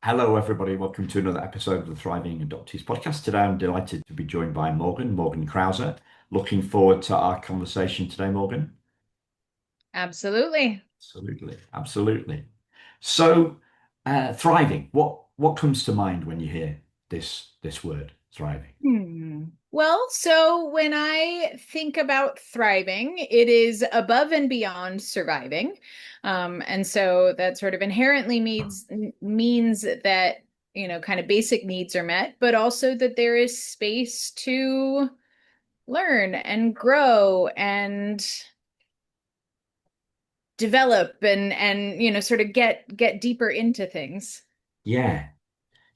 Hello, everybody. Welcome to another episode of the Thriving Adoptees podcast. Today, I'm delighted to be joined by Morgan Crouser. Looking forward to our conversation today, Morgan. Absolutely. Absolutely, absolutely. So, thriving. What comes to mind when you hear this word, thriving? Well, so when I think about thriving, it is above and beyond surviving. And so that sort of inherently means that, kind of basic needs are met, but also that there is space to learn and grow and develop and sort of get deeper into things. Yeah,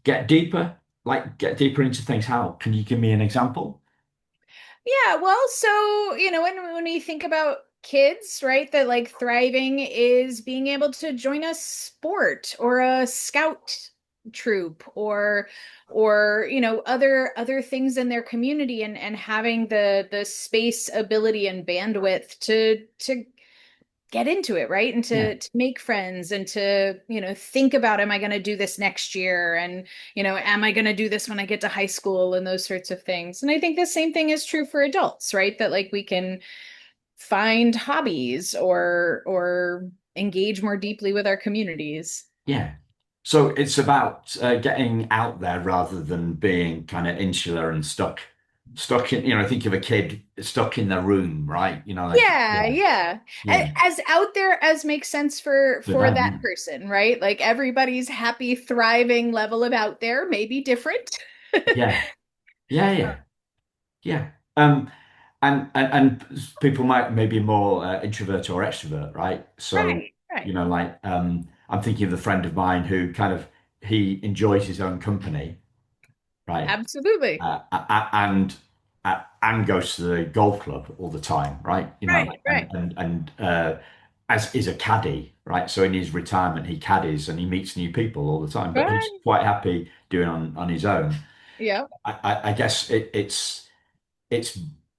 get deeper. Like get deeper into things. How? Can you give me an example? Yeah, well, so, when we think about kids, right, that like thriving is being able to join a sport or a scout troop or other things in their community and having the space, ability, and bandwidth to get into it, right? And Yeah, to make friends and to, think about, am I going to do this next year? And, am I going to do this when I get to high school and those sorts of things? And I think the same thing is true for adults, right? That like we can find hobbies or engage more deeply with our communities. yeah. So it's about getting out there rather than being kind of insular and stuck in, think of a kid stuck in their room, right? Like, Yeah, yeah, yeah. yeah, As out there as makes sense for for for them, that yeah, person, right? Like everybody's happy, thriving level of out there may be different. yeah, yeah, yeah, yeah. And people might maybe more introvert or extrovert, right? So, Right, right. like, I'm thinking of a friend of mine who kind of he enjoys his own company, right? Absolutely. And goes to the golf club all the time, right? Right, right. And as is a caddy, right? So in his retirement, he caddies and he meets new people all the time, but he's Right. quite happy doing on his own. Yeah. I guess it's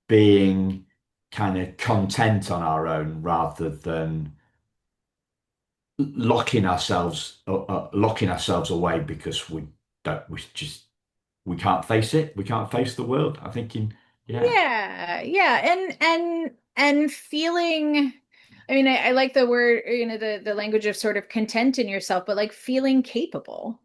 being kind of content on our own rather than locking ourselves away because we can't face it. We can't face the world. I'm thinking, yeah, Yeah, yeah, and feeling. I mean, I like the word, the language of sort of content in yourself, but like feeling capable,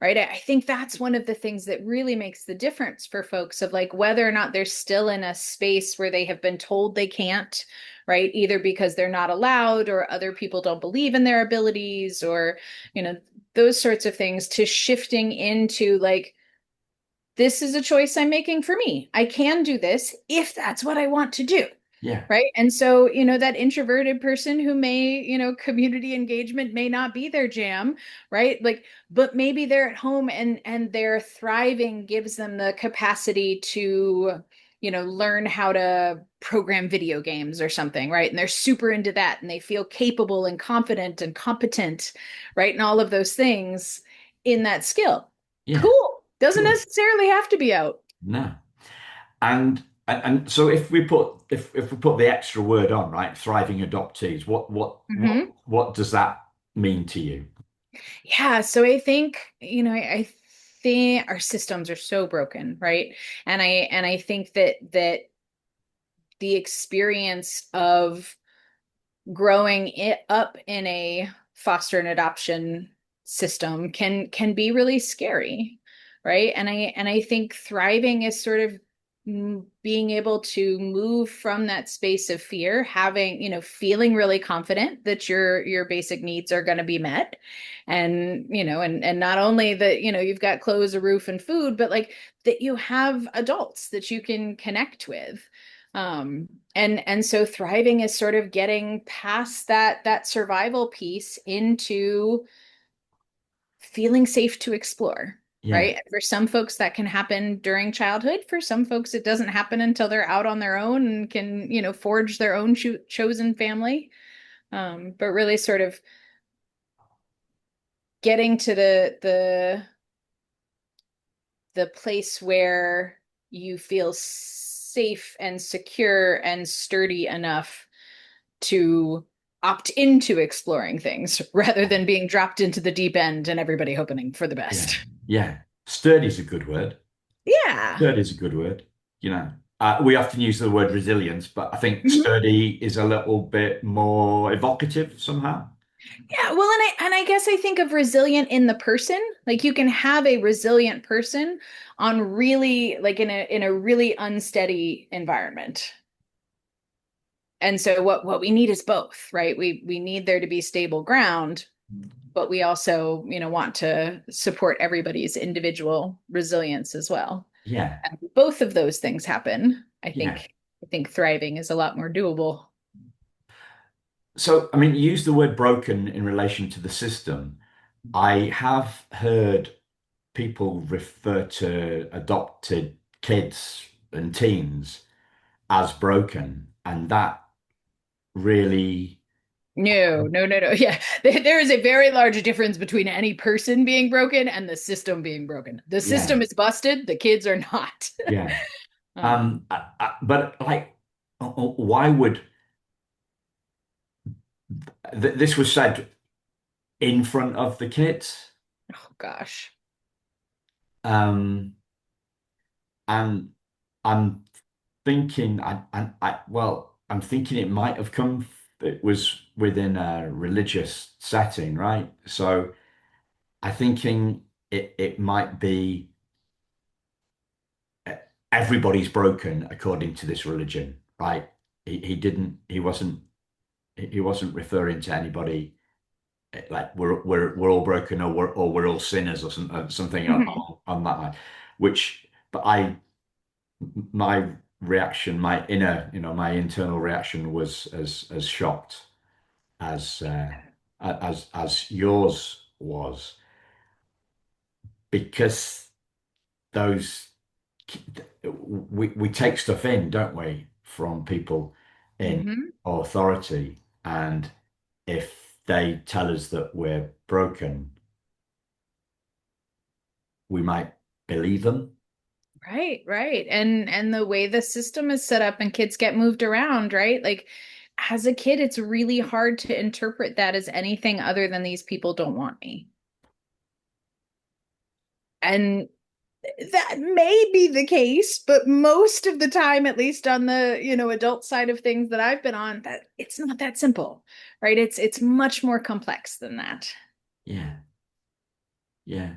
right? I think that's one of the things that really makes the difference for folks of like whether or not they're still in a space where they have been told they can't, right? Either because they're not allowed or other people don't believe in their abilities or, you know, those sorts of things to shifting into like this is a choice I'm making for me. I can do this if that's what I want to do. yeah, Right. And so, that introverted person who may, community engagement may not be their jam, right? Like, but maybe they're at home and their thriving gives them the capacity to, learn how to program video games or something, right? And they're super into that and they feel capable and confident and competent, right? And all of those things in that skill. yeah, Cool. Doesn't cool. necessarily have to be out. No. And so if we put the extra word on, right, thriving adoptees, Mhm. what does that mean to you? Yeah, so I think, I think our systems are so broken, right? And I think that the experience of growing it up in a foster and adoption system can be really scary, right? And I think thriving is sort of being able to move from that space of fear, having, feeling really confident that your basic needs are going to be met. And, and not only that, you've got clothes, a roof, and food, but like that you have adults that you can connect with. And so thriving is sort of getting past that survival piece into feeling safe to explore, Yeah, right? And for some folks that can happen during childhood. For some folks it doesn't happen until they're out on their own and can, forge their own chosen family. But really sort of getting to the place where you feel safe and secure and sturdy enough to opt into exploring things rather than being dropped into the deep end and everybody hoping for the Yeah. best. Yeah. Sturdy is a good word. Yeah. Sturdy is a good word. You know, we often use the word resilience, but I think Mhm. sturdy is a little bit more evocative somehow. Yeah, well, and I guess I think of resilient in the person. Like you can have a resilient person on really like in a really unsteady environment. And so what we need is both, right? We need there to be stable ground, but we also, want to support everybody's individual resilience as well. Yeah. And both of those things happen. I Yeah. think I think thriving is a lot more doable. So, I mean, you use the word broken in relation to the system. I have heard people refer to adopted kids and teens as broken, and that really, No, no, no, no. Yeah, there is a very large difference between any person being broken and the system being broken. The yeah, system is busted, the kids are not. yeah. Um, But like, why would this was said in front of the kids? oh gosh. Um, and I'm thinking, I'm thinking it might have come, it was within a religious setting, right? So I'm thinking it might be everybody's broken according to this religion, right? He wasn't referring to anybody like we're all broken or we're all sinners or something Mhm. on that line, which, but my reaction, my inner, my internal reaction was as shocked as as yours was, because those we take stuff in, don't we, from people in Mhm. authority, and if they tell us that we're broken, we might believe them. Right, right. And the way the system is set up and kids get moved around, right? Like as a kid, it's really hard to interpret that as anything other than these people don't want me. And that may be the case, but most of the time, at least on the, adult side of things that I've been on, that it's not that simple, right? It's much more complex than that. Yeah, yeah,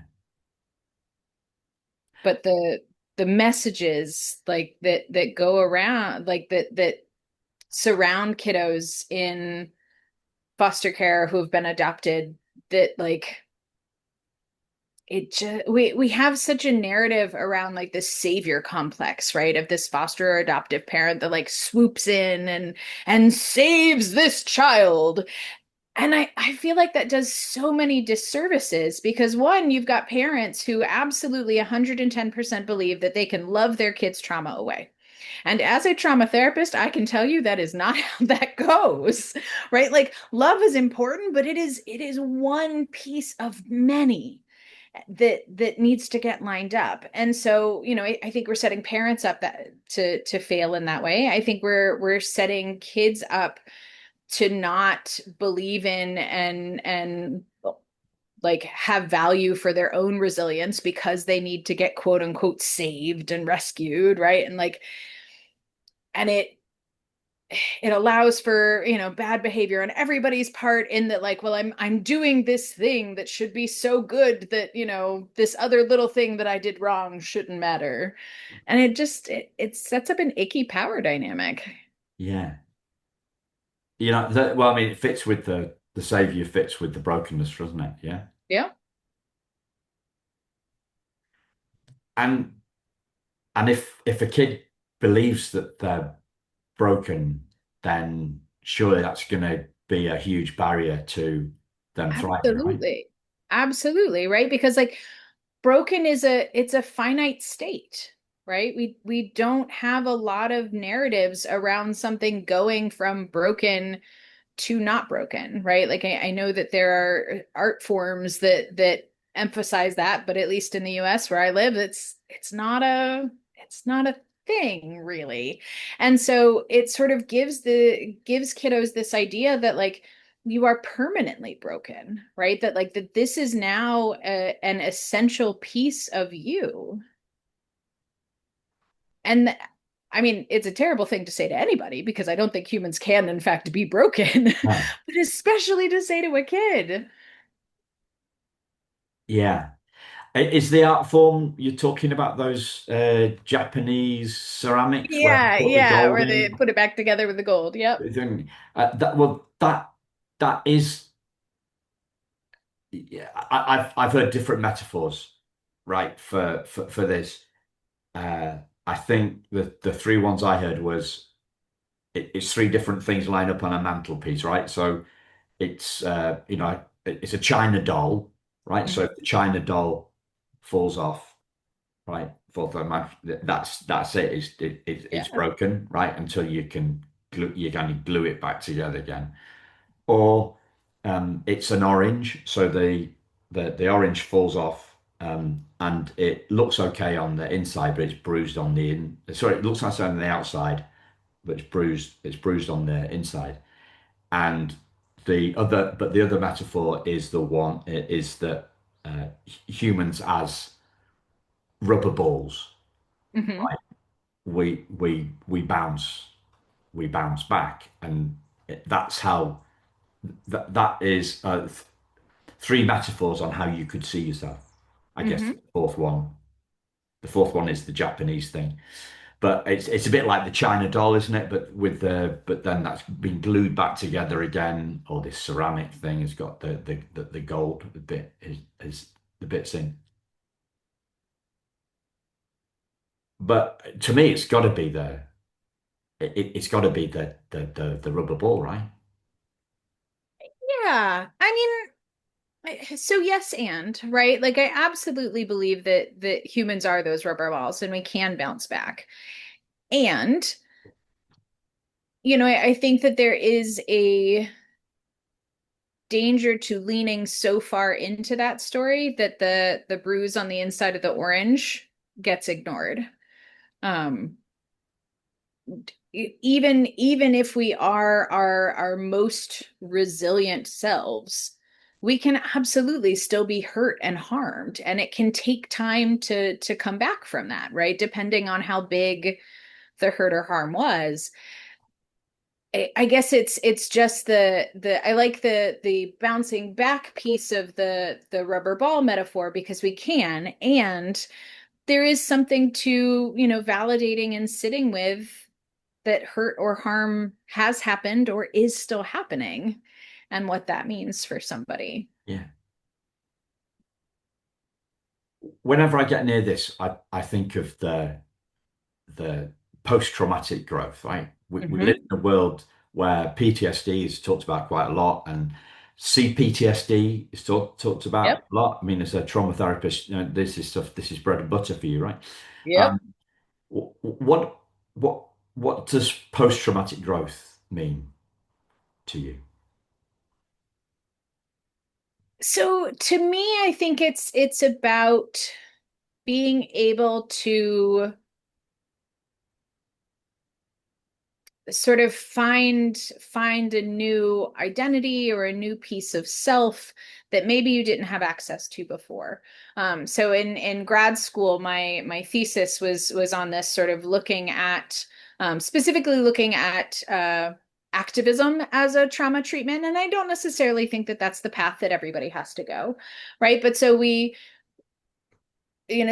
But the messages like that go around, like that surround kiddos in foster care who have been adopted, that like it just we have such a narrative around like this savior complex, right, of this foster or adoptive parent that like swoops in and saves this child. And I feel like that does so many disservices because one, you've got parents who absolutely 110% believe that they can love their kids' trauma away. And as a trauma therapist, I can tell you that is not how that goes, right? Like love is important, but it is one piece of many that needs to get lined up. And so, I think we're setting parents up that to fail in that way. I think we're setting kids up to not believe in and like have value for their own resilience because they need to get quote unquote saved and rescued, right? And like and it allows for, bad behavior on everybody's part in that like, well, I'm doing this thing that should be so good that, this other little thing that I did wrong shouldn't matter. And it sets up an icky power dynamic. yeah. Well, I mean, it fits with the savior fits with the brokenness, doesn't it? Yeah. Yeah. And if a kid believes that they're broken, then surely that's going to be a huge barrier to them thriving, right? Absolutely. Absolutely, right? Because like broken is it's a finite state, right? We don't have a lot of narratives around something going from broken to not broken, right? Like I know that there are art forms that emphasize that, but at least in the US where I live, it's not a thing really. And so it sort of gives kiddos this idea that like you are permanently broken, right? That like that this is now an essential piece of you. And I mean, it's a terrible thing to say to anybody because I don't think humans can, in fact, be broken, No. but especially to say to a kid. Yeah. Is the art form you're talking about those Japanese ceramics where they Yeah, put the yeah, gold where they in? put it back together with the gold. Yep. Thing. That is. Yeah, I've heard different metaphors, right, for this. I think the three ones I heard was it's three different things lined up on a mantelpiece, right? So it's it's a China doll, right? So Mhm. if the China doll falls off, right, falls on that's it. It's Yeah. broken, right? Until you can glue it back together again. Or it's an orange, so the orange falls off, and it looks okay on the inside, but it's bruised on the in. Sorry, it looks nice on the outside, but it's bruised. It's bruised on the inside. And the other metaphor is the one is that humans as rubber balls, Hmm. we bounce back, and that's how that is three metaphors on how you could see yourself. I guess Hmm. the fourth one is the Japanese thing, but it's a bit like the China doll, isn't it? But but then that's been glued back together again, or this ceramic thing has got the gold bit is the bits in. But to me, it's got to be it's got to be the rubber ball, right? Yeah. I mean, so yes, and right? Like I absolutely believe that humans are those rubber balls and we can bounce back. And, I think that there is a danger to leaning so far into that story that the bruise on the inside of the orange gets ignored. Um, even if we are our most resilient selves, we can absolutely still be hurt and harmed, and it can take time to come back from that, right? Depending on how big the hurt or harm was. I guess it's just the I like the bouncing back piece of the rubber ball metaphor because we can, and there is something to, validating and sitting with that hurt or harm has happened or is still happening and what that means for somebody. Yeah. Whenever I get near this, I think of the post-traumatic growth, right? We live Hmm. in a world where PTSD is talked about quite a lot, and CPTSD is talked about Yep. a lot. I mean, as a trauma therapist, this is stuff, this is bread and butter for you, right? Yep. Um, what what does post-traumatic growth mean to you? So to me, I think it's about being able to sort of find a new identity or a new piece of self that maybe you didn't have access to before. So in grad school, my thesis was on this sort of looking at specifically looking at activism as a trauma treatment, and I don't necessarily think that that's the path that everybody has to go, right? But so we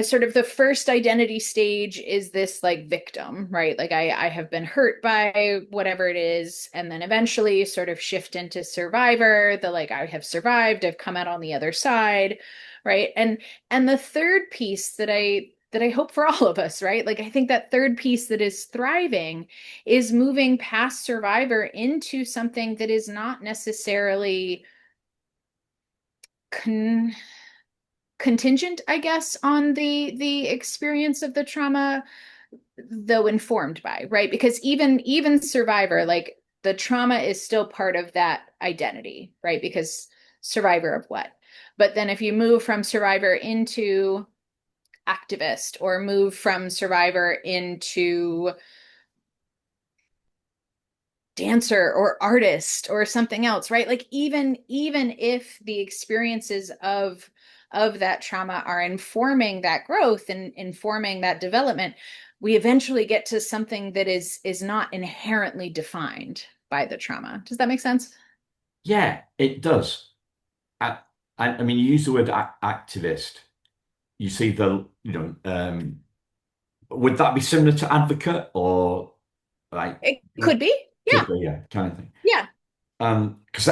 sort of the first identity stage is this like victim, right? Like I have been hurt by whatever it is, and then eventually sort of shift into survivor, the like I have survived, I've come out on the other side, right? And the third piece that I hope for all of us, right? Like I think that third piece that is thriving is moving past survivor into something that is not necessarily con contingent, I guess, on the experience of the trauma, though informed by, right? Because even survivor, like the trauma is still part of that identity, right? Because survivor of what? But then if you move from survivor into activist or move from survivor into dancer or artist or something else, right? Like even if the experiences of that trauma are informing that growth and informing that development, we eventually get to something that is not inherently defined by the trauma. Does that make sense? Yeah, it does. I, I mean, you use the word activist. You see would that be similar to advocate or like It could be. could Yeah. be, yeah, kind of thing. Yeah. Because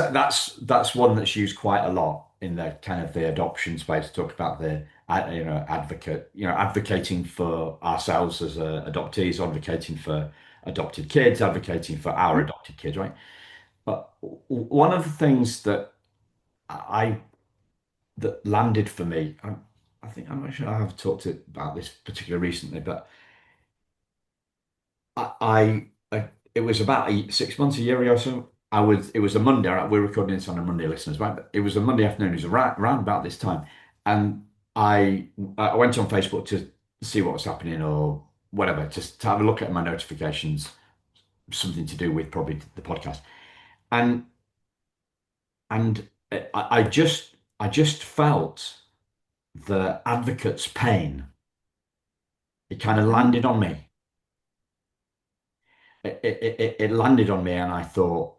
that's one that's used quite a lot in the kind of the adoption space. Talk about the advocate, advocating for ourselves as adoptees, advocating for adopted kids, advocating for our Mhm. adopted kids, right? But one of the things I that landed for me, I think I'm not sure I have talked about this particular recently, but it was about 6 months, a year ago or so. It was a Monday. We're recording this on a Monday, listeners, right? But it was a Monday afternoon. It was around about this time, and I went on Facebook to see what was happening or whatever, just to have a look at my notifications, something to do with probably the podcast, and I just felt the advocate's pain. It kind of Mhm. landed on me. It landed on me, and I thought,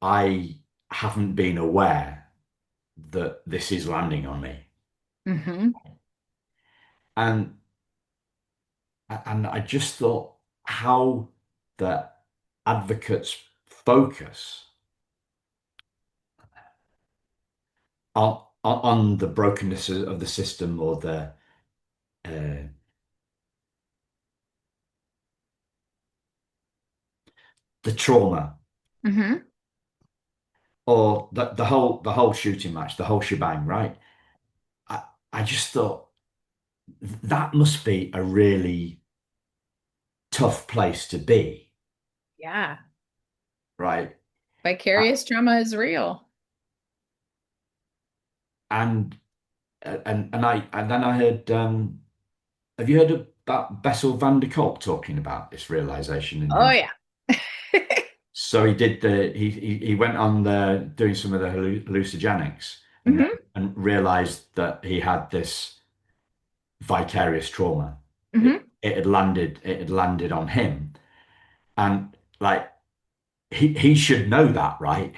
I haven't been aware that this is landing on me. Mhm. And and I just thought how the advocates focus on the brokenness of the system or uh, the trauma Mhm. or the whole shooting match, the whole shebang, right? I, I just thought that must be a really tough place to be, Yeah. right? Vicarious trauma is real. And and then I heard, have you heard about Bessel van der Kolk talking about this realization in Oh him? yeah. So he did he went on doing some of the hallucigenics Hmm. and realized that he had this vicarious trauma. It, Hmm. it had landed on him, and like he should know that, right?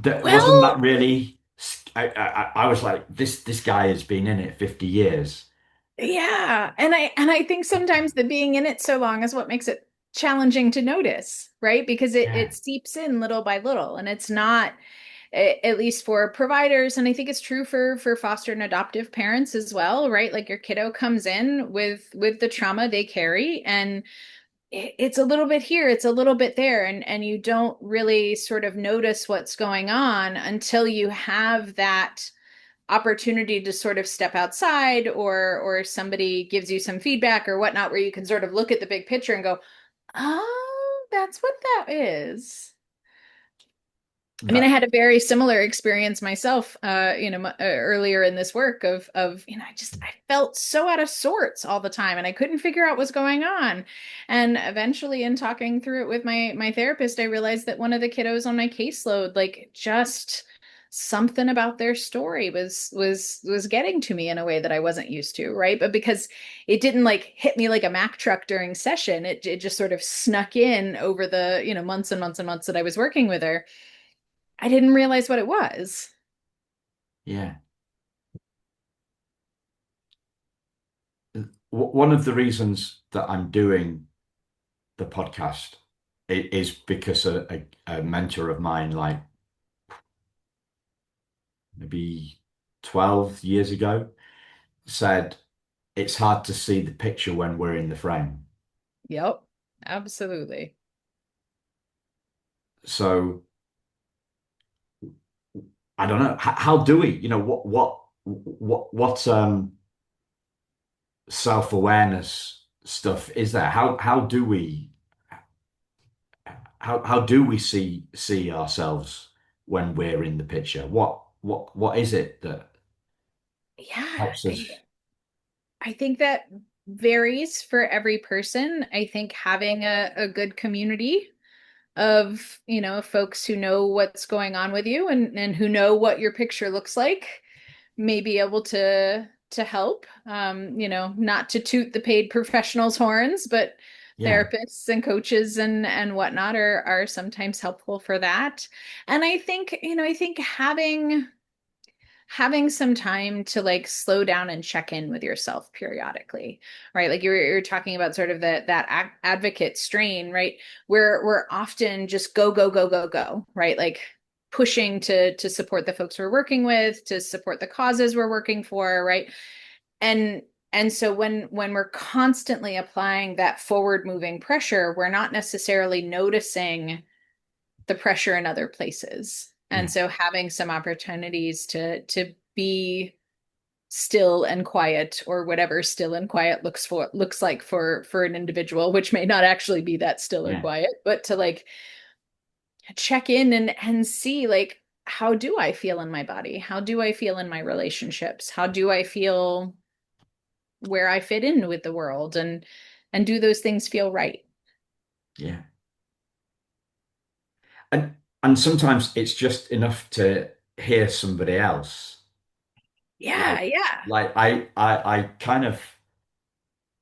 That wasn't Well, that really. I was like, this guy has been in it 50 years. yeah. And I think sometimes the being in it so long is what makes it challenging to notice, right? Because it Yeah, seeps in little by little and it's not at least for providers, and I think it's true for foster and adoptive parents as well, right? Like your kiddo comes in with the trauma they carry, and it's a little bit here, it's a little bit there, and you don't really sort of notice what's going on until you have that opportunity to sort of step outside, or somebody gives you some feedback or whatnot, where you can sort of look at the big picture and go, oh, that's what that is. I mean, I that had a very similar experience myself, earlier in this work of, I felt so out of sorts all the time, and I couldn't figure out what's going on. And eventually, in talking through it with my therapist, I realized that one of the kiddos on my caseload, like, just something about their story was getting to me in a way that I wasn't used to, right? But because it didn't like hit me like a Mack truck during session, it just sort of snuck in over the, months and months and months that I was working with her. I didn't realize what it was. yeah. One of the reasons that I'm doing the podcast is because a mentor of mine, like maybe 12 years ago, said it's hard to see the picture when we're in the frame. Yep, absolutely. So I don't know. How do we, what self-awareness stuff is there? How do we see ourselves when we're in the picture? What is it that Yeah, helps us? I think that varies for every person. I think having a good community of, folks who know what's going on with you and who know what your picture looks like may be able to help. Not to toot the paid professionals' horns, but Yeah, therapists and coaches and whatnot are sometimes helpful for that. And I think having some time to like slow down and check in with yourself periodically, right? Like you're talking about sort of that advocate strain, right? Where we're often just go go go go go, right? Like pushing to support the folks we're working with, to support the causes we're working for, right? And and so when we're constantly applying that forward moving pressure, we're not necessarily noticing the pressure in other places. And yeah, so having some opportunities to be still and quiet, or whatever still and quiet looks like for an individual, which may not actually be that still or yeah, quiet, but to like check in and see, like, how do I feel in my body? How do I feel in my relationships? How do I feel where I fit in with the world? And do those things feel right? yeah. And sometimes it's just enough to hear somebody else. Yeah, Like yeah. I kind of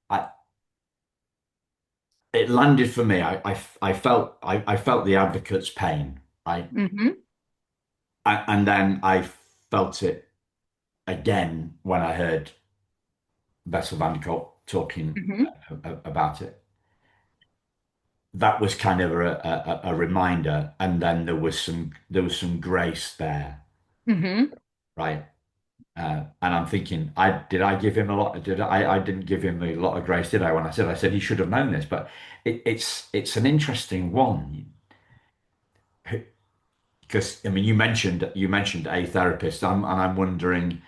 I it landed for me. I felt the advocate's pain, right? Mm-hmm. And then I felt it again when I heard Bessel van der Kolk talking Mm-hmm. about it. That was kind of a reminder, and then there was some grace there, Mm-hmm. right? And I'm thinking, I give him a lot? I didn't give him a lot of grace, did I? When I said he should have known this, but it's an interesting one because I mean you mentioned a therapist, and I'm wondering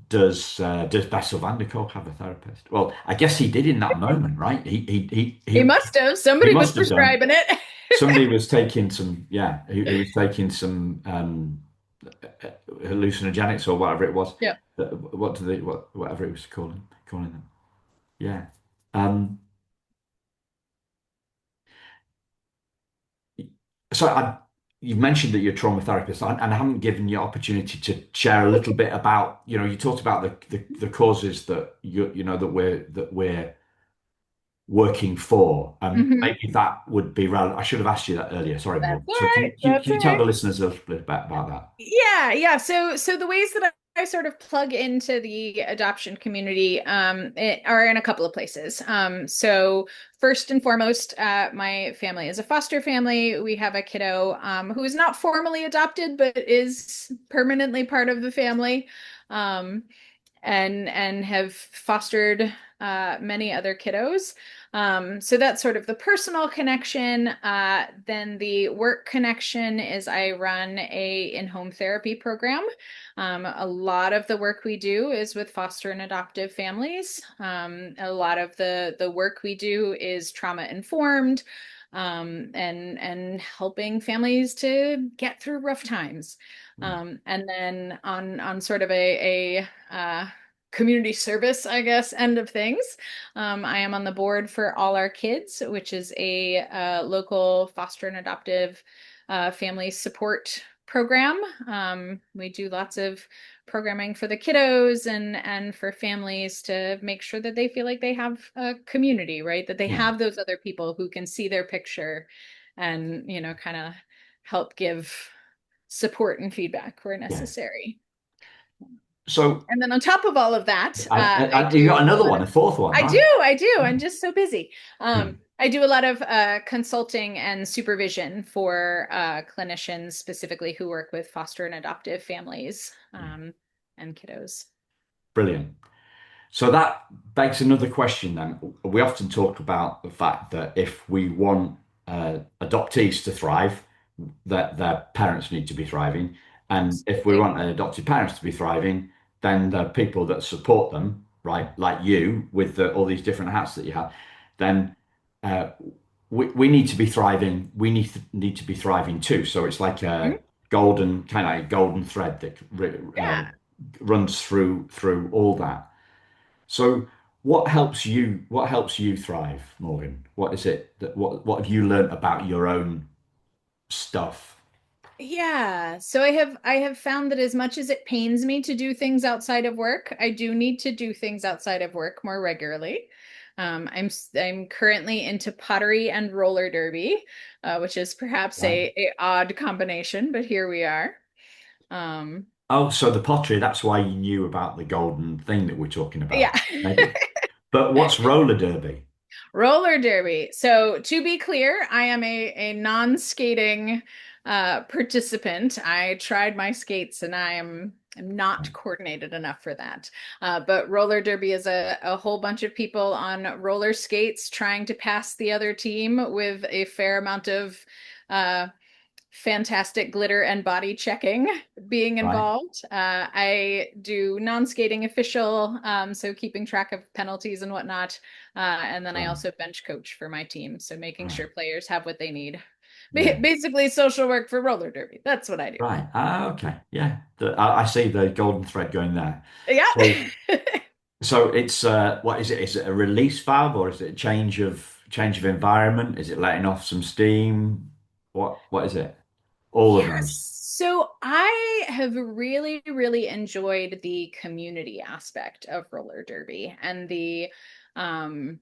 does Bessel van der Kolk have a therapist? Well, I guess he did in that moment, right? He must have. He Somebody was must have done. prescribing it. Somebody was taking some, yeah, he was taking some hallucinogenics or whatever it was. Yeah. What do they, whatever it was calling them. Yeah. Um, so you mentioned that you're a trauma therapist, and I haven't given you opportunity to share a little bit about, you talked about the causes that that we're working for. Hmm. Maybe that would be relevant. I should have asked you that earlier. Sorry, That's Morgan. all So right. That's can all you tell right. the listeners a little bit about that? Yeah, yeah. So the ways that I sort of plug into the adoption community are in a couple of places. So first and foremost, my family is a foster family. We have a kiddo who is not formally adopted, but is permanently part of the family. Um, and have fostered many other kiddos. So that's sort of the personal connection. Then the work connection is I run a in-home therapy program. A lot of the work we do is with foster and adoptive families. A lot of the work we do is trauma informed. And helping families to get through rough times. And then on sort of a community service, I guess, end of things. I am on the board for All Our Kids, which is a local foster and adoptive family support program. We do lots of programming for the kiddos and for families to make sure that they feel like they have a community, right? That they Yeah, have those other people who can see their picture and, kind of help give support and feedback where yeah. necessary. So And then on top of all of that, I you do got a another lot one, of, a fourth one, I do, right? I do. Yeah. I'm just so busy. Hmm. I do a lot of consulting and supervision for clinicians specifically who work with foster and adoptive families Yeah. and kiddos. Brilliant. So that begs another question then. We often talk about the fact that if we want adoptees to thrive, that their parents need to be thriving. And if we Absolutely. want adopted parents to be thriving, then the people that support them, right, like you with all these different hats that you have, then uh, we need to be thriving. We need to be thriving too. So it's like Mhm. a golden kind of golden thread that Yeah. runs through all that. So what helps you? What helps you thrive, Morgan? What is it that what have you learned about your own stuff? Yeah, so I have found that as much as it pains me to do things outside of work, I do need to do things outside of work more regularly. I'm currently into pottery and roller derby, which is perhaps Right. a odd combination, but here we are. Um, Oh, so the pottery, that's why you knew about the golden thing that we're talking yeah. about. Maybe. But what's roller derby? Roller derby. So to be clear, I am a non-skating participant. I tried my skates and I'm not coordinated enough for that. But roller derby is a whole bunch of people on roller skates trying to pass the other team with a fair amount of uh, fantastic glitter and body checking being Right. involved. I do non-skating official, so keeping track of penalties and whatnot. And then I Right. also bench coach for my team, so making Right. sure players have what they need. Yeah. Basically, social work for roller derby. That's what I do. Right. Ah, okay. Yeah. I see the golden thread going there. So, Yeah. so it's what is it? Is it a release valve or is it a change of environment? Is it letting off some steam? What is it? All of those. So I have really, really enjoyed the community aspect of roller derby and um,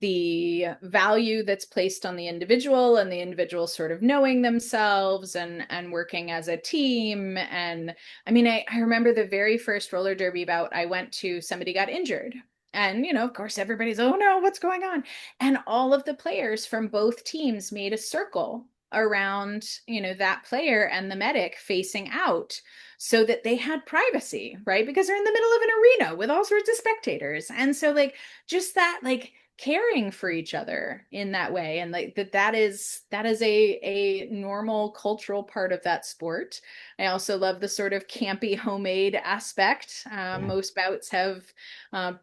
the value that's placed on the individual and the individual sort of knowing themselves and working as a team. And I mean, I remember the very first roller derby bout I went to, somebody got injured. And, of course, everybody's, oh no, what's going on? And all of the players from both teams made a circle around, that player and the medic facing out so that they had privacy, right? Because they're in the middle of an arena with all sorts of spectators. And so, like, just that, like, caring for each other in that way, and like that is a normal cultural part of that sport. I also love the sort of campy homemade aspect. Yeah. Most bouts have uh,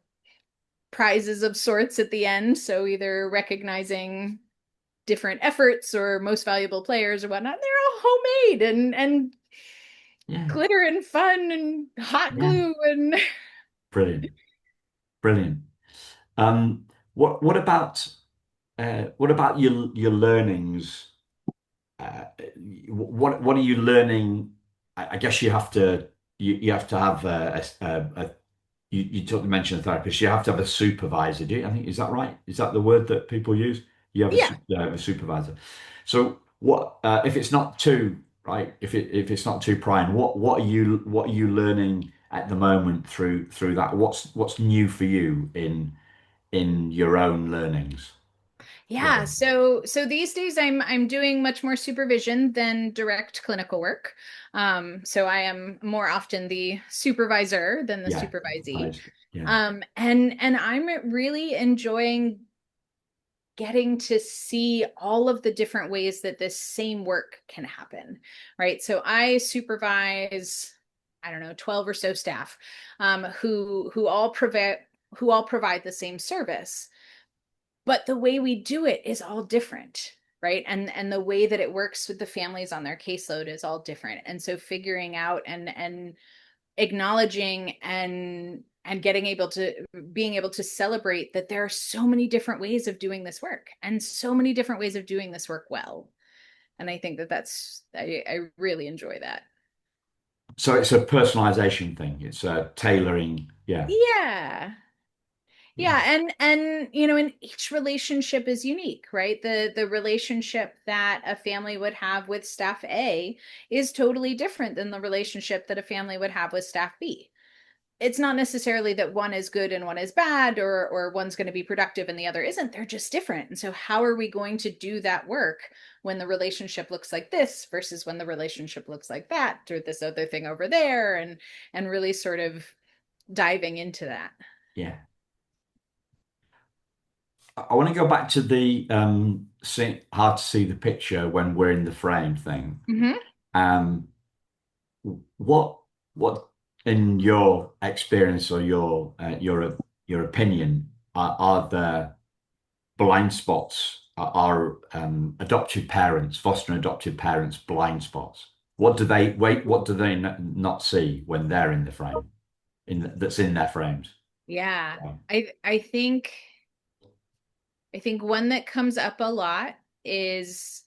prizes of sorts at the end, so either recognizing different efforts or most valuable players or whatnot. They're all homemade and Yeah. glitter and fun and hot Yeah. glue and Brilliant. Brilliant. What about your learnings? Uh, what are you learning? I guess you have to have you took the mention of therapist. You have to have a supervisor. Do you? I think is that right? Is that the word that people use? You have yeah. a supervisor. So what if it's not too right? If it's not too prying, what are you learning at the moment through that? What's new for you in your own learnings? Yeah, Right. so these days I'm doing much more supervision than direct clinical work. So I am more often the supervisor than the Yeah. supervisee. Yeah. And I'm really enjoying getting to see all of the different ways that this same work can happen, right? So I supervise, I don't know, 12 or so staff, who all provide the same service, but the way we do it is all different, right? And the way that it works with the families on their caseload is all different. And so figuring out and acknowledging and being able to celebrate that there are so many different ways of doing this work and so many different ways of doing this work well. And I think I really enjoy that. So it's a personalization thing. It's a tailoring. Yeah. Yeah. Yeah. Yeah, and each relationship is unique, right? The relationship that a family would have with staff A is totally different than the relationship that a family would have with staff B. It's not necessarily that one is good and one is bad, or one's going to be productive and the other isn't. They're just different. And so how are we going to do that work when the relationship looks like this versus when the relationship looks like that, or this other thing over there, and really sort of diving into that. Yeah. I want to go back to the hard to see the picture when we're in the frame thing. Mhm. Um, what what in your experience or your opinion are there blind spots? Are adoptive parents, foster and adoptive parents blind spots? What do they not see when they're in the frame that's in their frames? Yeah. Yeah. I think one that comes up a lot is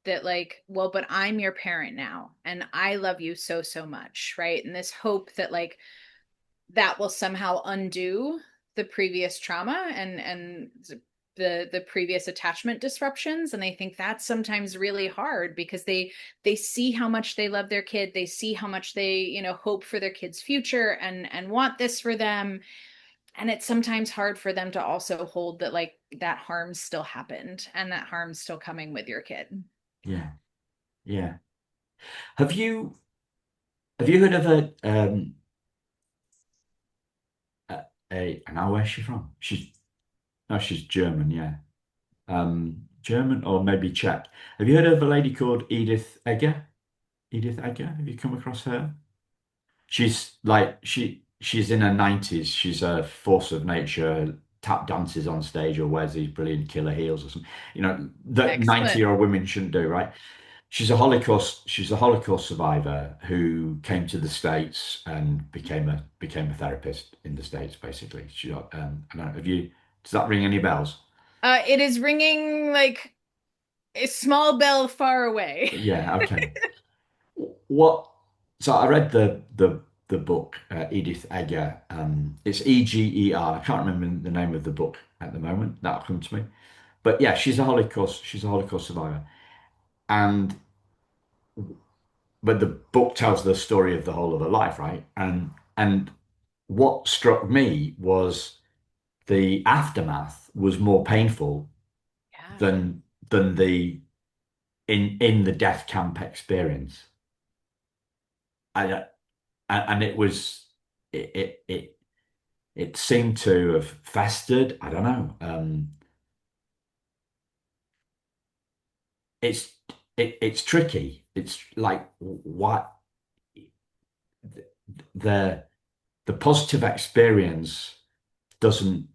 that, like, well, but I'm your parent now and I love you so, so much, right? And this hope that, like, that will somehow undo the previous trauma and the previous attachment disruptions. And I think that's sometimes really hard because they see how much they love their kid, they see how much they, hope for their kid's future and want this for them, and it's sometimes hard for them to also hold that, like, that harm still happened and that harm's still coming with your kid. Yeah. Yeah. Have you have you heard of now where's she from? She's no, she's German, yeah. German or maybe Czech. Have you heard of a lady called Edith Egger? Edith Egger? Have you come across her? She's like she's in her 90s. She's a force of nature, tap dances on stage or wears these brilliant killer heels or something. You know, that Excellent. 90-year-old women shouldn't do, right? She's a Holocaust survivor who came to the States and became a therapist in the States, basically. I don't know, does that ring any bells? It is ringing like a small bell far away. Yeah, okay. What? So I read the book Edith Egger. It's Eger. I can't remember the name of the book at the moment. That'll come to me. But yeah, she's a Holocaust survivor, and but the book tells the story of the whole of her life, right? And what struck me was the aftermath was more painful Yeah. than than the in the death camp experience. I, and it was it it seemed to have festered. I don't know. It's it's tricky. It's like what the the positive experience doesn't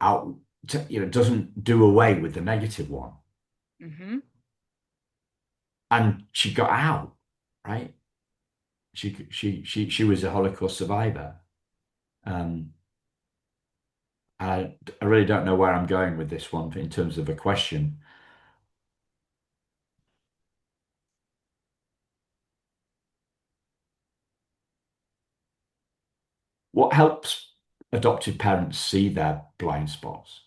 out doesn't do away with the negative one. Hmm. And she got out, right? She was a Holocaust survivor. Um, I really don't know where I'm going with this one in terms of a question. What helps adoptive parents see their blind spots?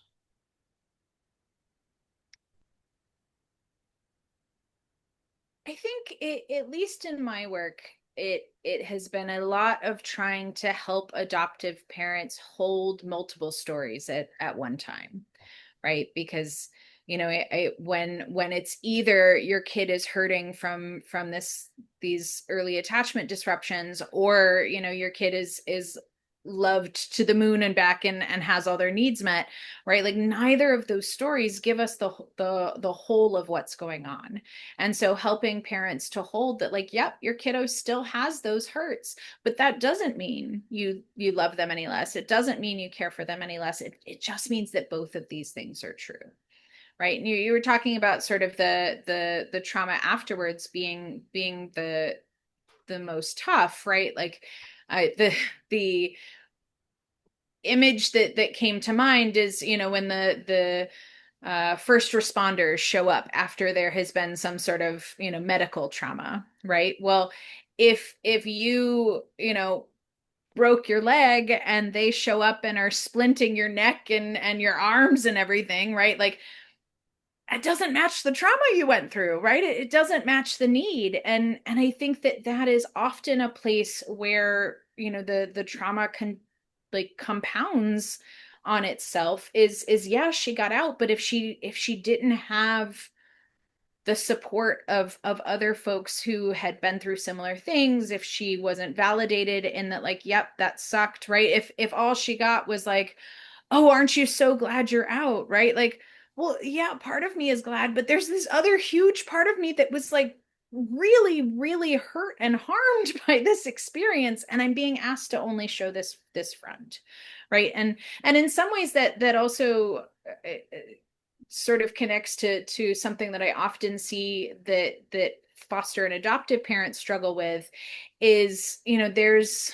I think at least in my work, it has been a lot of trying to help adoptive parents hold multiple stories at one time, right? Because when it's either your kid is hurting from these early attachment disruptions, or your kid is loved to the moon and back and has all their needs met, right? Like, neither of those stories give us the whole of what's going on. And so helping parents to hold that, like, yep, your kiddo still has those hurts, but that doesn't mean you love them any less. It doesn't mean you care for them any less. It just means that both of these things are true, right? And you were talking about sort of the trauma afterwards being the most tough, right? Like, the image that came to mind is, when the first responders show up after there has been some sort of, medical trauma, right? Well, if you broke your leg and they show up and are splinting your neck and your arms and everything, right? Like, it doesn't match the trauma you went through, right? It doesn't match the need. And I think that is often a place where, the trauma can, like, compounds on itself. Is yeah, she got out, but if she didn't have the support of other folks who had been through similar things, if she wasn't validated in that, like, yep, that sucked, right? If all she got was like, oh, aren't you so glad you're out, right? Like, well, yeah, part of me is glad, but there's this other huge part of me that was, like, really, really hurt and harmed by this experience, and I'm being asked to only show this front, right? And in some ways that also sort of connects to something that I often see that foster and adoptive parents struggle with is, there's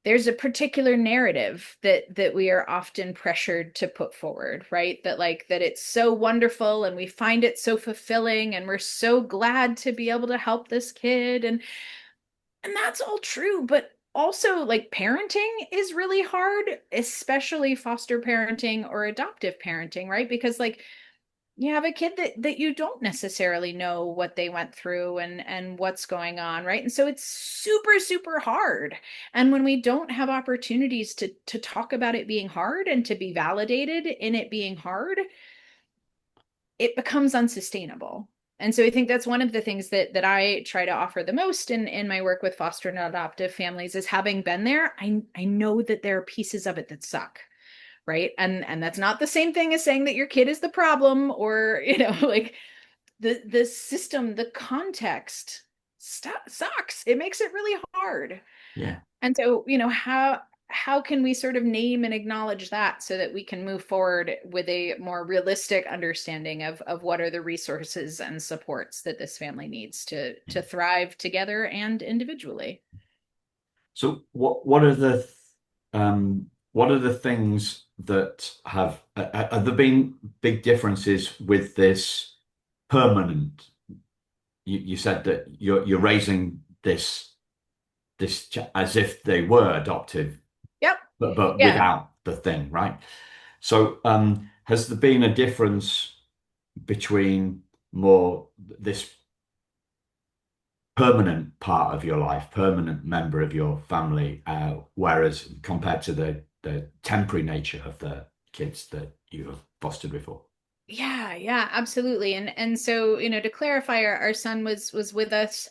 there's a particular narrative that we are often pressured to put forward, right? That like that it's so wonderful and we find it so fulfilling and we're so glad to be able to help this kid, and that's all true, but also like parenting is really hard, especially foster parenting or adoptive parenting, right? Because like you have a kid that you don't necessarily know what they went through and what's going on, right? And so it's super super hard. And when we don't have opportunities to talk about it being hard and to be validated in it being hard, it becomes unsustainable. And so I think that's one of the things that I try to offer the most in my work with foster and adoptive families is having been there, I know that there are pieces of it that suck, right? And that's not the same thing as saying that your kid is the problem, or like the system, the context sucks. It makes it really hard. Yeah. And so, how can we sort of name and acknowledge that so that we can move forward with a more realistic understanding of what are the resources and supports that this family needs to thrive together and individually? So what are the things that have there been big differences with this permanent? You said that you're raising as if they were adoptive, Yep. but Yeah. without the thing, right? So has there been a difference between more this permanent part of your life, permanent member of your family, whereas compared to the temporary nature of the kids that you have fostered before? Yeah, yeah, absolutely. And so, to clarify, our son was with us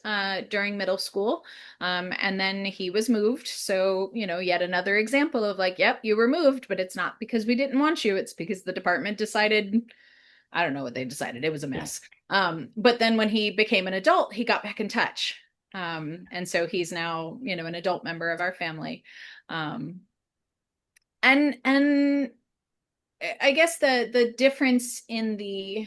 during middle school. And then he was moved. So, yet another example of like, yep, you were moved, but it's not because we didn't want you. It's because the department decided, I don't know what they decided. It was a Yeah, mess. But then when he became an adult, he got back in touch. And so he's now, an adult member of our family. Um, and I guess the difference in the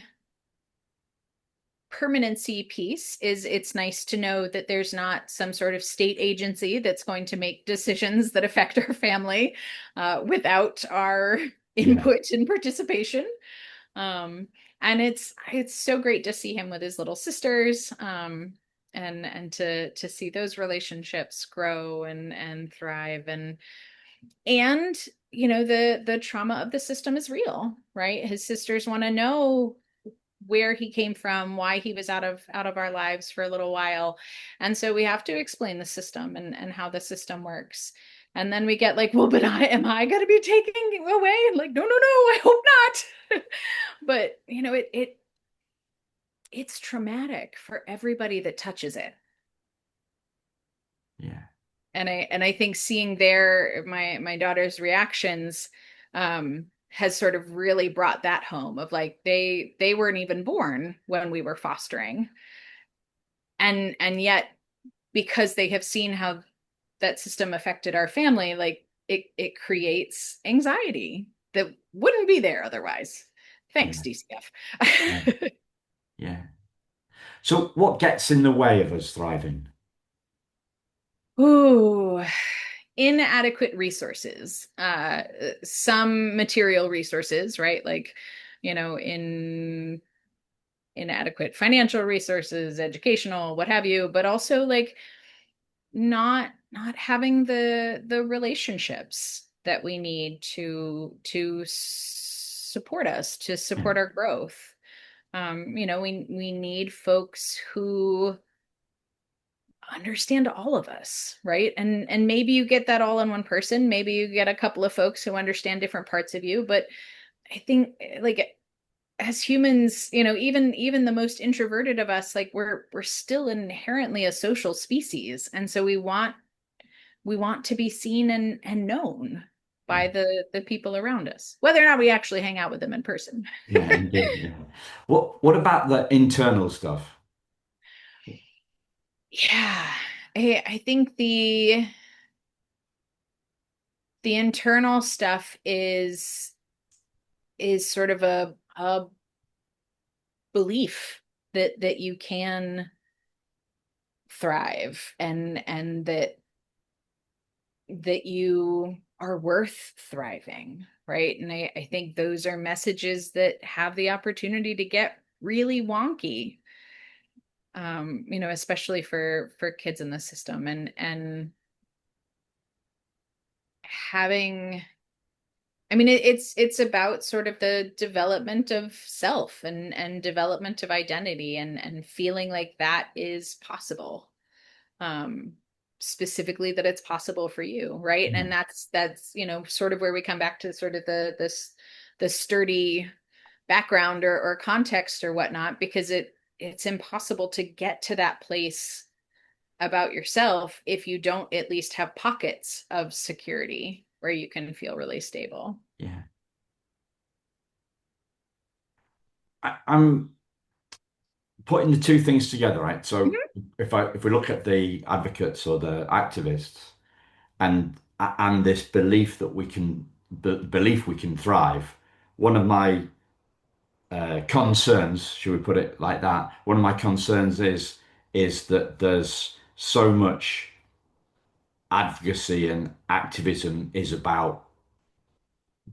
permanency piece is it's nice to know that there's not some sort of state agency that's going to make decisions that affect our family without our yeah, input and participation. Um, and it's so great to see him with his little sisters, and to see those relationships grow and thrive, and the trauma of the system is real, right? His sisters want to know where he came from, why he was out of our lives for a little while. And so we have to explain the system and how the system works. And then we get like, well, but am I going to be taking away? And like, no, no, no, I hope not. But it's traumatic for everybody that touches it. yeah, And I think seeing my daughter's reactions has sort of really brought that home of like they weren't even born when we were fostering, and yet because they have seen how that system affected our family, like it creates anxiety that wouldn't be there otherwise. Thanks, yeah, yeah, DCF. yeah. So what gets in the way of us thriving? Ooh, inadequate resources, some material resources, right? Like, in inadequate financial resources, educational, what have you, but also like not having the relationships that we need to support us, to Yeah, support our growth. We need folks who understand all of us, right? And maybe you get that all in one person, maybe you get a couple of folks who understand different parts of you, but I think like as humans, even the most introverted of us, like we're still inherently a social species, and so we want to be seen and known by yeah, the people around us, whether or not we actually hang out with them in person. yeah, indeed. Yeah. What about the internal stuff? Yeah, I think the internal stuff is sort of a belief that you can thrive, and that that you are worth thriving, right? And I think those are messages that have the opportunity to get really wonky, especially for kids in the system, and having, I mean, it's about sort of the development of self and development of identity and feeling like that is possible. Um, Specifically that it's possible for you, right? Yeah. And that's sort of where we come back to sort of the sturdy background or context or whatnot, because it's impossible to get to that place about yourself if you don't at least have pockets of security where you can feel really stable. Yeah. I'm putting the two things together, right? So Mhm. if we look at the advocates or the activists and this belief that we can belief we can thrive, one of my concerns, should we put it like that? One of my concerns is that there's so much advocacy and activism is about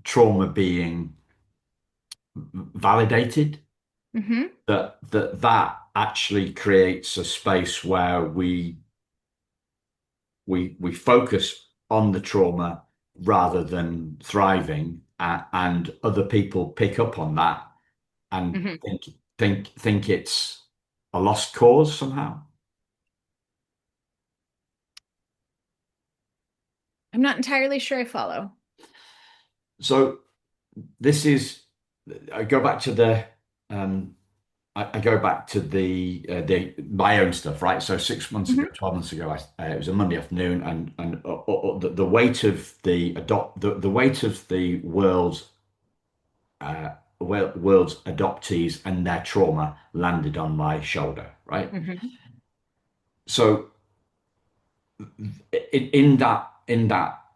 trauma being validated, Mhm. that actually creates a space where we focus on the trauma rather than thriving, and other people pick up on that and Mhm. think it's a lost cause somehow. I'm not entirely sure I follow. So this is I go back to the um, I go back to the my own stuff, right? So 6 months ago, Mhm. 12 months ago, it was a Monday afternoon, and the weight of the weight of the world's adoptees and their trauma landed on my shoulder, right? Mhm. So in that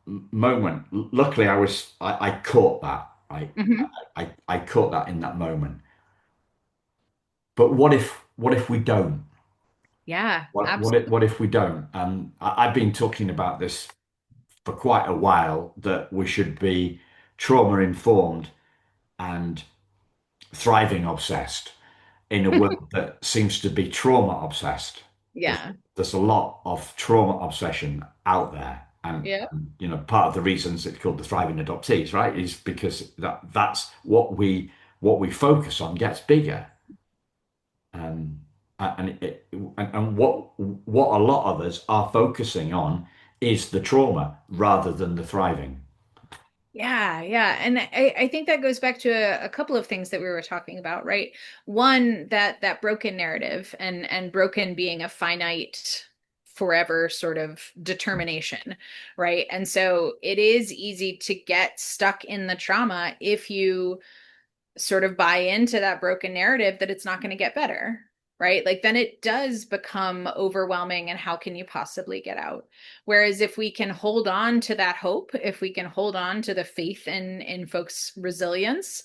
moment, luckily I caught that, right? Mhm. I caught that in that moment. But what if we don't? Yeah, What if we don't? I've been talking about this for quite a while, that we should be trauma informed and thriving obsessed in a world that seems to be trauma obsessed. There's, Yeah. there's a lot of trauma obsession out there. Yeah. Part of the reasons it's called the thriving adoptees, right, is because that's what we focus on gets bigger. Um, and what a lot of us are focusing on is the trauma rather than the thriving. Yeah, yeah. And I think that goes back to a couple of things that we were talking about, right? One, that broken narrative and broken being a finite forever sort of determination, right? And so it is easy to get stuck in the trauma if you sort of buy into that broken narrative that it's not going to get better, right? Like then it does become overwhelming, and how can you possibly get out? Whereas if we can hold on to that hope, if we can hold on to the faith in folks' resilience,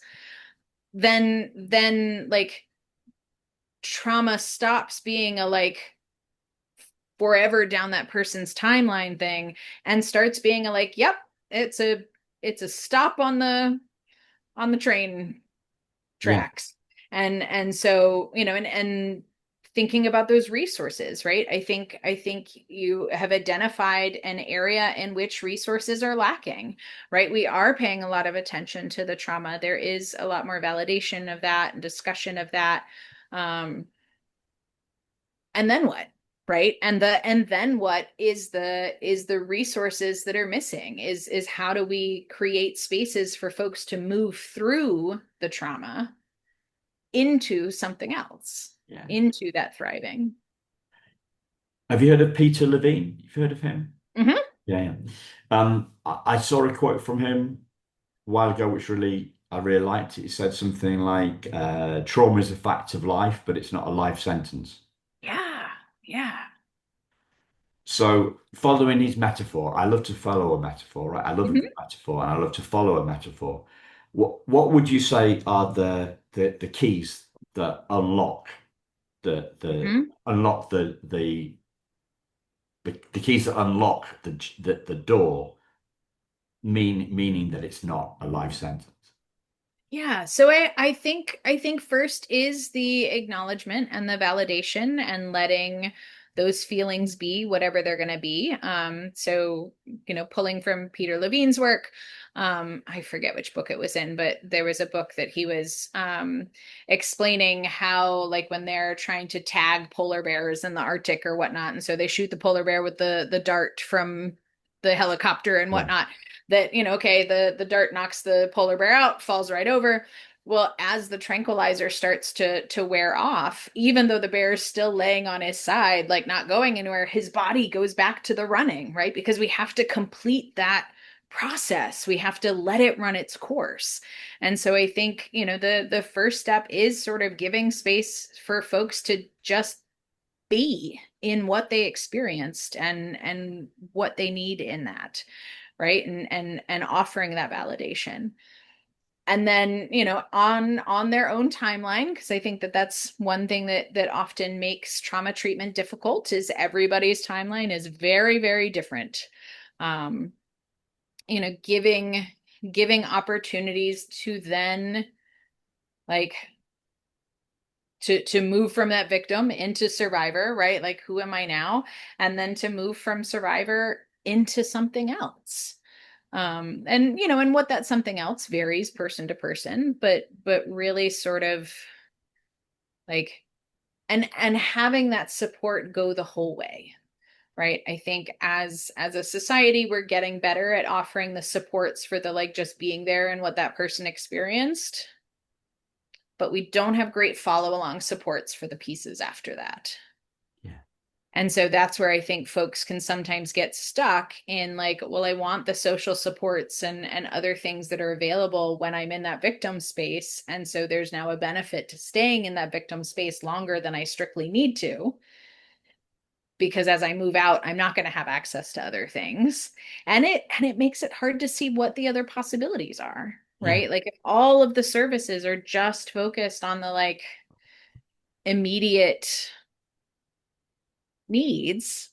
then like trauma stops being a like forever down that person's timeline thing and starts being a like, yep, it's a it's a stop on the train Yeah. tracks. And so and thinking about those resources, right? I think you have identified an area in which resources are lacking, right? We are paying a lot of attention to the trauma. There is a lot more validation of that and discussion of that. um and then what? Right? And then what is the resources that are missing? Is how do we create spaces for folks to move through the trauma into something else, Yeah. into that thriving. Have you heard of Peter Levine? You've heard of him? Hmm. Yeah, yeah. I saw a quote from him a while ago, which I really liked it. He said something like, "Trauma is a fact of life, but it's not a life sentence." Yeah, yeah. So, following his metaphor, I love to follow a metaphor, right? I love a good Hmm. metaphor, and I love to follow a metaphor. What would you say are the keys that the Hmm. unlock the the keys that unlock the door, meaning that it's not a life sentence. Yeah, so I think first is the acknowledgement and the validation and letting those feelings be whatever they're going to be. So pulling from Peter Levine's work, I forget which book it was in, but there was a book that he was explaining how, like, when they're trying to tag polar bears in the Arctic or whatnot, and so they shoot the polar bear with the dart from the helicopter and Yeah, whatnot, that okay, the dart knocks the polar bear out, falls right over. Well, as the tranquilizer starts to wear off, even though the bear is still laying on his side, like not going anywhere, his body goes back to the running, right? Because we have to complete that process. We have to let it run its course. And so I think, the first step is sort of giving space for folks to just be in what they experienced and what they need in that, right? And offering that validation. And then, on their own timeline, because I think that that's one thing that often makes trauma treatment difficult, is everybody's timeline is very, very different. um giving opportunities to then, like, to move from that victim into survivor, right? Like, who am I now? And then to move from survivor into something else. And what that something else varies person to person, but really sort of like, and having that support go the whole way, right? I think as a society, we're getting better at offering the supports for the, like, just being there and what that person experienced, but we don't have great follow along supports for the pieces after that. yeah, And so that's where I think folks can sometimes get stuck in, like, well, I want the social supports and other things that are available when I'm in that victim space. And so there's now a benefit to staying in that victim space longer than I strictly need to, because as I move out, I'm not going to have access to other things. And it makes it hard to see what the other possibilities are, yeah. right? Like, if all of the services are just focused on the, like, immediate needs,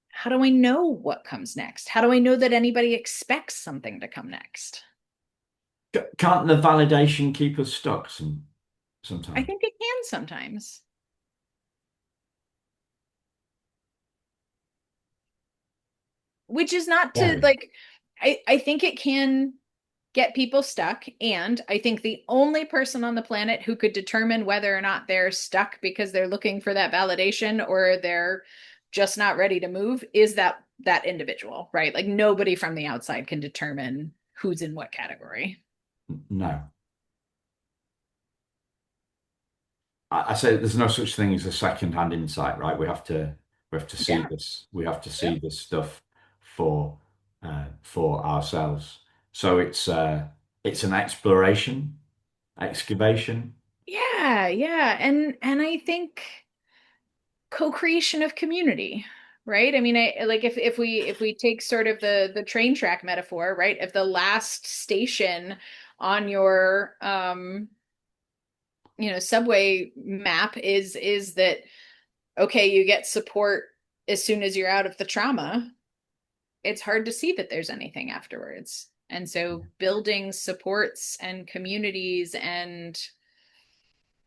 how do I know what comes next? How do I know that anybody expects something to come next? Can't the validation keep us stuck I sometimes? think it can sometimes, which is not to, Very. like, I think it can get people stuck. And I think the only person on the planet who could determine whether or not they're stuck because they're looking for that validation or they're just not ready to move is that individual, right? Like, nobody from the outside can determine who's in what category. No. I say there's no such thing as a second-hand insight, right? We have to see Yeah. this. We have to see Yep. this stuff for for ourselves. So it's an exploration, excavation. Yeah, yeah. And I think co-creation of community, right? I mean, I like, if we take sort of the train track metaphor, right? If the last station on your subway map is that, okay, you get support as soon as you're out of the trauma, it's hard to see that there's anything afterwards. And so building supports and communities and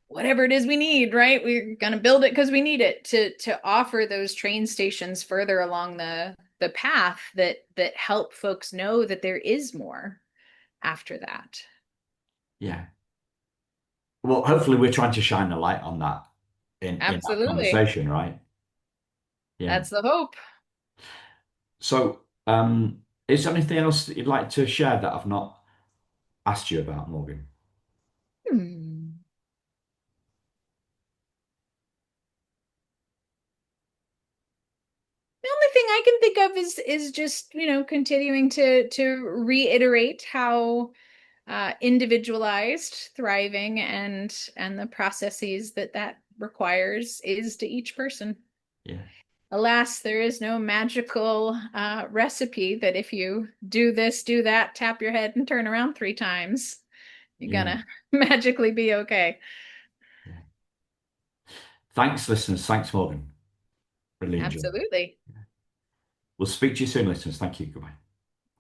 whatever it is we need, right? We're going to build it because we need it to offer those train stations further along the path that help folks know that there is more after that. Yeah. Well, hopefully we're trying to shine a light on that in that Absolutely. conversation, right? Yeah. That's the hope. So, is there anything else that you'd like to share that I've not asked you about, Morgan? Hmm. The only thing I can think of is just, continuing to reiterate how individualized thriving and the processes that requires is to each person. Yeah. Alas, there is no magical recipe that if you do this, do that, tap your head and turn around 3 times, you're Yeah. gonna magically be okay. Yeah. Thanks, listeners. Thanks, Morgan. Really enjoy it. Absolutely. We'll speak to you soon, listeners. Thank you. Goodbye.